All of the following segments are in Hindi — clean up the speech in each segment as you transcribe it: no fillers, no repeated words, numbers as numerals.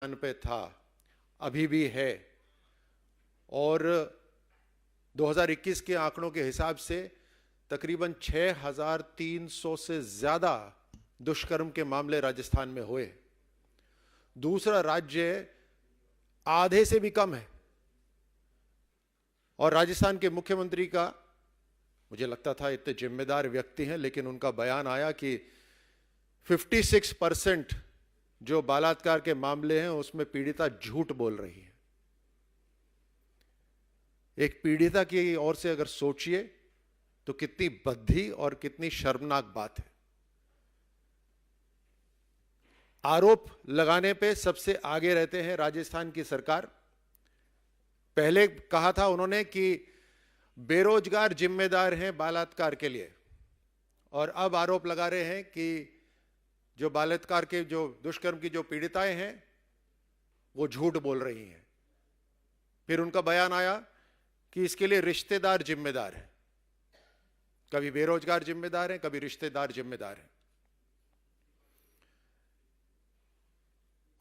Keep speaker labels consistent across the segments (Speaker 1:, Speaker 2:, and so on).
Speaker 1: पे था, अभी भी है। और 2021 के आंकड़ों के हिसाब से तकरीबन 6,300 से ज्यादा दुष्कर्म के मामले राजस्थान में हुए। दूसरा राज्य आधे से भी कम है। और राजस्थान के मुख्यमंत्री का, मुझे लगता था इतने जिम्मेदार व्यक्ति हैं, लेकिन उनका बयान आया कि 56% जो बलात्कार के मामले हैं उसमें पीड़िता झूठ बोल रही है। एक पीड़िता की ओर से अगर सोचिए तो कितनी बद्धी और कितनी शर्मनाक बात है। आरोप लगाने पे सबसे आगे रहते हैं राजस्थान की सरकार। पहले कहा था उन्होंने कि बेरोजगार जिम्मेदार हैं बलात्कार के लिए, और अब आरोप लगा रहे हैं कि जो बलात्कार के, जो दुष्कर्म की जो पीड़िताएं हैं वो झूठ बोल रही हैं। फिर उनका बयान आया कि इसके लिए रिश्तेदार जिम्मेदार हैं। कभी बेरोजगार जिम्मेदार हैं, कभी रिश्तेदार जिम्मेदार हैं।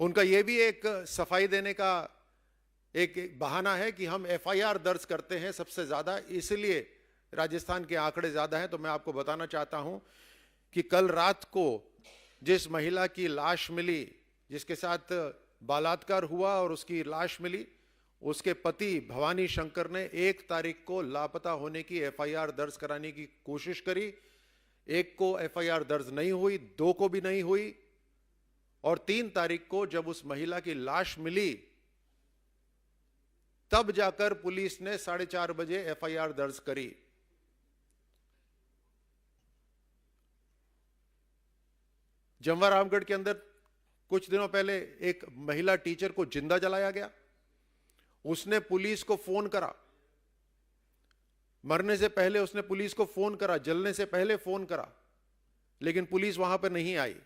Speaker 1: उनका यह भी एक सफाई देने का एक बहाना है कि हम एफआईआर दर्ज करते हैं सबसे ज्यादा, इसलिए राजस्थान के आंकड़े ज्यादा हैं। तो मैं आपको बताना चाहता हूं कि कल रात को जिस महिला की लाश मिली, जिसके साथ बलात्कार हुआ और उसकी लाश मिली, उसके पति भवानी शंकर ने 1 तारीख को लापता होने की एफआईआर दर्ज कराने की कोशिश करी। 1 को एफआईआर दर्ज नहीं हुई, 2 को भी नहीं हुई, और 3 तारीख को जब उस महिला की लाश मिली तब जाकर पुलिस ने 4:30 बजे एफआईआर दर्ज करी। जमवा रामगढ़ के अंदर कुछ दिनों पहले एक महिला टीचर को जिंदा जलाया गया। उसने पुलिस को फोन करा, मरने से पहले उसने पुलिस को फोन करा, जलने से पहले फोन करा, लेकिन पुलिस वहां पर नहीं आई।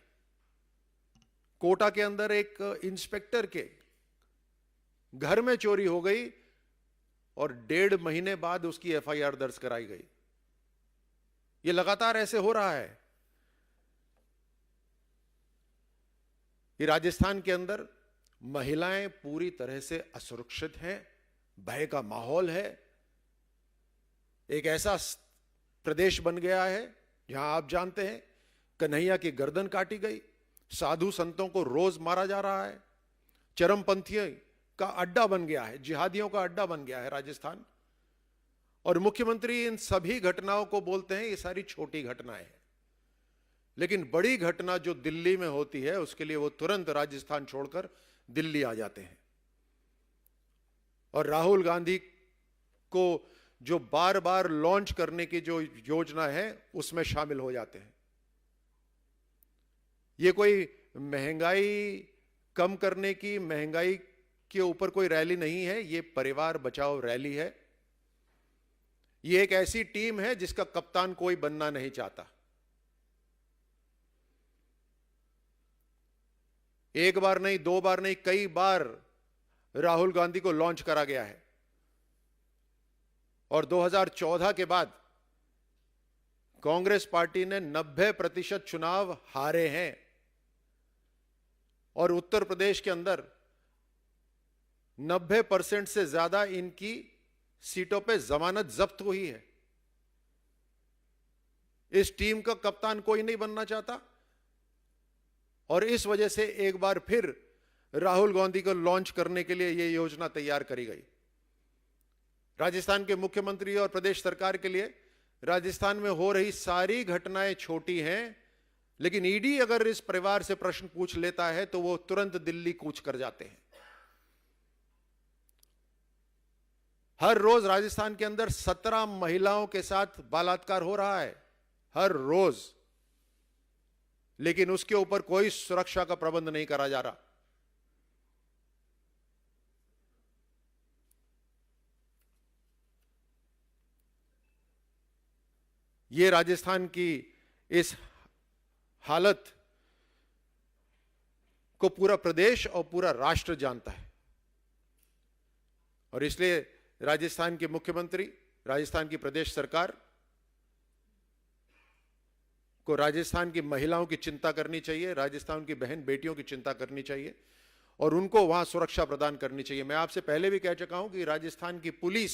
Speaker 1: कोटा के अंदर एक इंस्पेक्टर के घर में चोरी हो गई और 1.5 महीने बाद उसकी एफआईआर दर्ज कराई गई। यह लगातार ऐसे हो रहा है कि राजस्थान के अंदर महिलाएं पूरी तरह से असुरक्षित हैं, भय का माहौल है। एक ऐसा प्रदेश बन गया है जहां आप जानते हैं कन्हैया की गर्दन काटी गई, साधु संतों को रोज मारा जा रहा है, चरमपंथियों का अड्डा बन गया है, जिहादियों का अड्डा बन गया है राजस्थान। और मुख्यमंत्री इन सभी घटनाओं को बोलते हैं ये सारी छोटी घटनाएं हैं, लेकिन बड़ी घटना जो दिल्ली में होती है उसके लिए वो तुरंत राजस्थान छोड़कर दिल्ली आ जाते हैं। और राहुल गांधी को जो बार बार लॉन्च करने की जो योजना है उसमें शामिल हो जाते हैं। ये कोई महंगाई कम करने की, महंगाई के ऊपर कोई रैली नहीं है, ये परिवार बचाओ रैली है। ये एक ऐसी टीम है जिसका कप्तान कोई बनना नहीं चाहता। एक बार नहीं, 2 बार नहीं, कई बार राहुल गांधी को लॉन्च करा गया है। और 2014 के बाद कांग्रेस पार्टी ने 90% चुनाव हारे हैं, और उत्तर प्रदेश के अंदर 90% से ज्यादा इनकी सीटों पे जमानत जब्त हुई है। इस टीम का कप्तान कोई नहीं बनना चाहता, और इस वजह से एक बार फिर राहुल गांधी को लॉन्च करने के लिए यह योजना तैयार करी गई। राजस्थान के मुख्यमंत्री और प्रदेश सरकार के लिए राजस्थान में हो रही सारी घटनाएं छोटी हैं, लेकिन ईडी अगर इस परिवार से प्रश्न पूछ लेता है तो वो तुरंत दिल्ली कूच कर जाते हैं। हर रोज राजस्थान के अंदर 17 महिलाओं के साथ बलात्कार हो रहा है, हर रोज, लेकिन उसके ऊपर कोई सुरक्षा का प्रबंध नहीं करा जा रहा। ये राजस्थान की इस हालत को पूरा प्रदेश और पूरा राष्ट्र जानता है, और इसलिए राजस्थान के मुख्यमंत्री, राजस्थान की प्रदेश सरकार को राजस्थान की महिलाओं की चिंता करनी चाहिए, राजस्थान की बहन बेटियों की चिंता करनी चाहिए। और उनको वहां सुरक्षा प्रदान करनी चाहिए। मैं आपसे पहले भी कह चुका हूं कि राजस्थान की पुलिस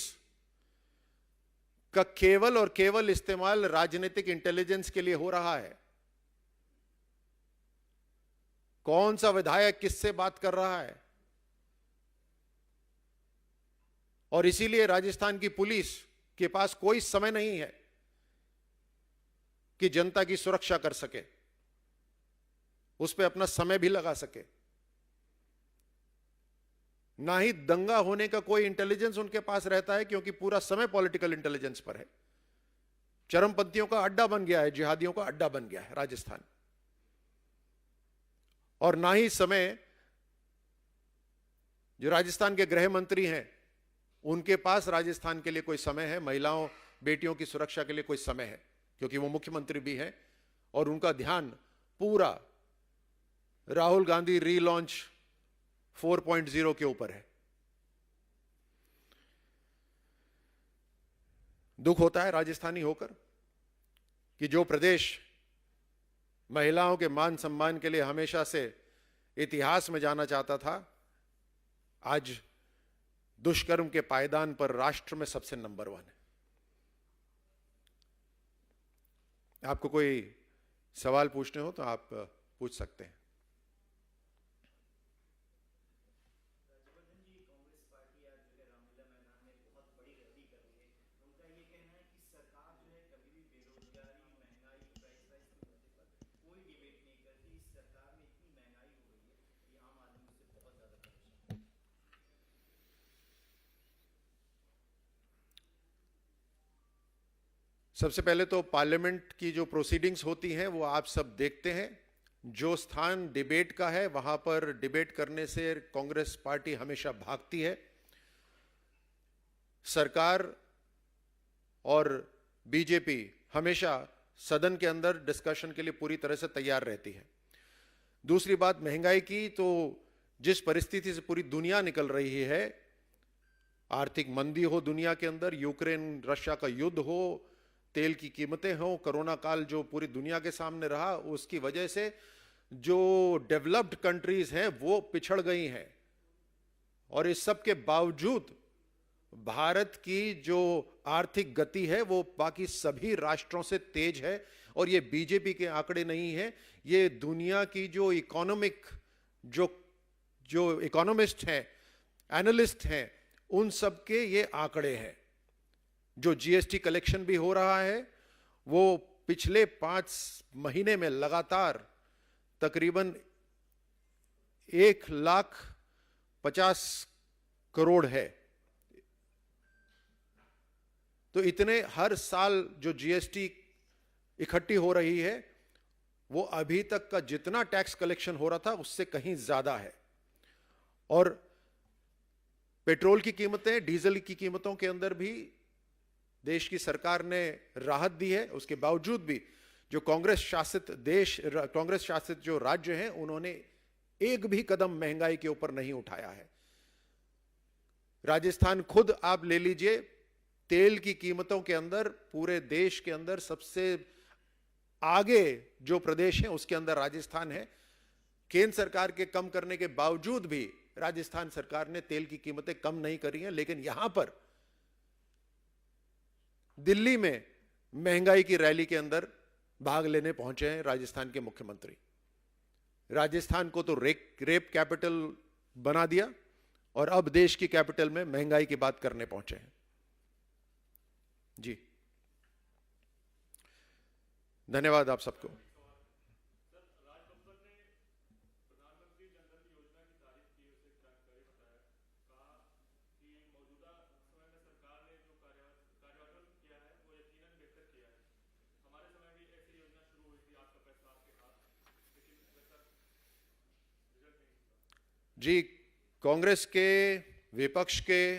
Speaker 1: का केवल और केवल इस्तेमाल राजनीतिक इंटेलिजेंस के लिए हो रहा है। कौन सा विधायक किससे बात कर रहा है, और इसीलिए राजस्थान की पुलिस के पास कोई समय नहीं है कि जनता की सुरक्षा कर सके, उस पर अपना समय भी लगा सके। ना ही दंगा होने का कोई इंटेलिजेंस उनके पास रहता है, क्योंकि पूरा समय पॉलिटिकल इंटेलिजेंस पर है। चरमपंथियों का अड्डा बन गया है, जिहादियों का अड्डा बन गया है राजस्थान। और ना ही समय जो राजस्थान के गृह मंत्री हैं उनके पास राजस्थान के लिए कोई समय है, महिलाओं बेटियों की सुरक्षा के लिए कोई समय है, क्योंकि वो मुख्यमंत्री भी हैं और उनका ध्यान पूरा राहुल गांधी रीलॉन्च 4.0 के ऊपर है। दुख होता है राजस्थानी होकर कि जो प्रदेश महिलाओं के मान सम्मान के लिए हमेशा से इतिहास में जाना चाहता था, आज दुष्कर्म के पायदान पर राष्ट्र में सबसे नंबर 1 है। आपको कोई सवाल पूछने हो तो आप पूछ सकते हैं। सबसे पहले तो पार्लियामेंट की जो प्रोसीडिंग्स होती हैं वो आप सब देखते हैं। जो स्थान डिबेट का है वहां पर डिबेट करने से कांग्रेस पार्टी हमेशा भागती है। सरकार और बीजेपी हमेशा सदन के अंदर डिस्कशन के लिए पूरी तरह से तैयार रहती है। दूसरी बात महंगाई की, तो जिस परिस्थिति से पूरी दुनिया निकल रही है, आर्थिक मंदी हो दुनिया के अंदर, यूक्रेन रशिया का युद्ध हो, तेल की कीमतें हो, कोरोना काल जो पूरी दुनिया के सामने रहा, उसकी वजह से जो डेवलप्ड कंट्रीज हैं वो पिछड़ गई हैं। और इस सब के बावजूद भारत की जो आर्थिक गति है वो बाकी सभी राष्ट्रों से तेज है। और ये बीजेपी के आंकड़े नहीं है, ये दुनिया की जो इकोनॉमिक जो इकोनॉमिस्ट हैं, एनालिस्ट हैं, उन सब के ये आंकड़े हैं। जो जीएसटी कलेक्शन भी हो रहा है वो पिछले 5 महीने में लगातार तकरीबन 1,50,000 करोड़ है। तो इतने हर साल जो जीएसटी इकट्ठी हो रही है वो अभी तक का जितना टैक्स कलेक्शन हो रहा था उससे कहीं ज्यादा है। और पेट्रोल की कीमतें, डीजल की कीमतों के अंदर भी देश की सरकार ने राहत दी है। उसके बावजूद भी जो कांग्रेस शासित जो राज्य हैं उन्होंने एक भी कदम महंगाई के ऊपर नहीं उठाया है। राजस्थान खुद आप ले लीजिए, तेल की कीमतों के अंदर पूरे देश के अंदर सबसे आगे जो प्रदेश है उसके अंदर राजस्थान है। केंद्र सरकार के कम करने के बावजूद भी राजस्थान सरकार ने तेल की कीमतें कम नहीं करी हैं। लेकिन यहां पर दिल्ली में महंगाई की रैली के अंदर भाग लेने पहुंचे हैं राजस्थान के मुख्यमंत्री। राजस्थान को तो रेप कैपिटल बना दिया और अब देश की कैपिटल में महंगाई की बात करने पहुंचे हैं। जी धन्यवाद आप सबको। जी कांग्रेस के, विपक्ष के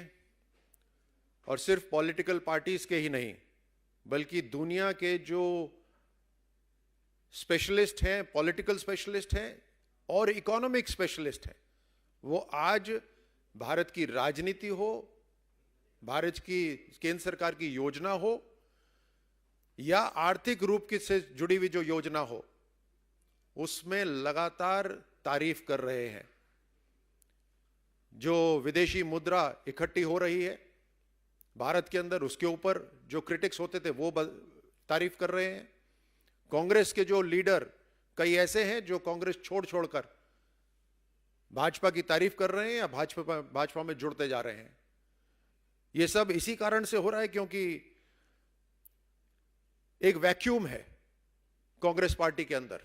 Speaker 1: और सिर्फ पॉलिटिकल पार्टीज के ही नहीं बल्कि दुनिया के जो स्पेशलिस्ट हैं, पॉलिटिकल स्पेशलिस्ट हैं और इकोनॉमिक स्पेशलिस्ट हैं, वो आज भारत की राजनीति हो, भारत की केंद्र सरकार की योजना हो या आर्थिक रूप से जुड़ी हुई जो योजना हो, उसमें लगातार तारीफ कर रहे हैं। जो विदेशी मुद्रा इकट्ठी हो रही है भारत के अंदर, उसके ऊपर जो क्रिटिक्स होते थे वो तारीफ कर रहे हैं। कांग्रेस के जो लीडर कई ऐसे हैं जो कांग्रेस छोड़ छोड़कर भाजपा की तारीफ कर रहे हैं या भाजपा में जुड़ते जा रहे हैं। ये सब इसी कारण से हो रहा है क्योंकि एक वैक्यूम है कांग्रेस पार्टी के अंदर,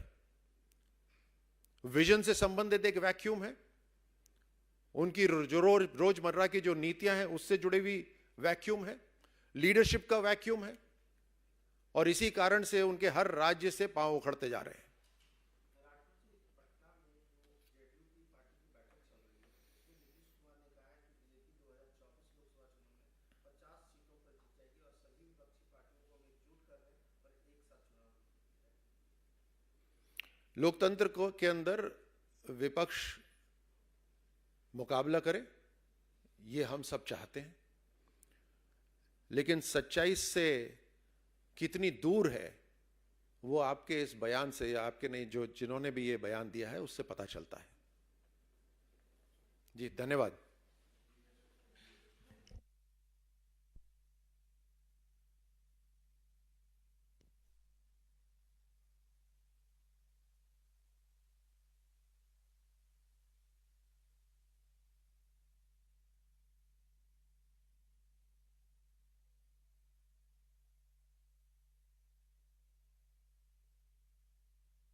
Speaker 1: विजन से संबंधित एक वैक्यूम है, उनकी जो रोजमर्रा की जो नीतियां हैं उससे जुड़ी हुई वैक्यूम है, लीडरशिप का वैक्यूम है, और इसी कारण से उनके हर राज्य से पांव उखड़ते जा रहे हैं। लोकतंत्र को के अंदर विपक्ष मुकाबला करे, ये हम सब चाहते हैं, लेकिन सच्चाई से कितनी दूर है वो आपके इस बयान से, या आपके नहीं, जो जिन्होंने भी ये बयान दिया है उससे पता चलता है। जी धन्यवाद।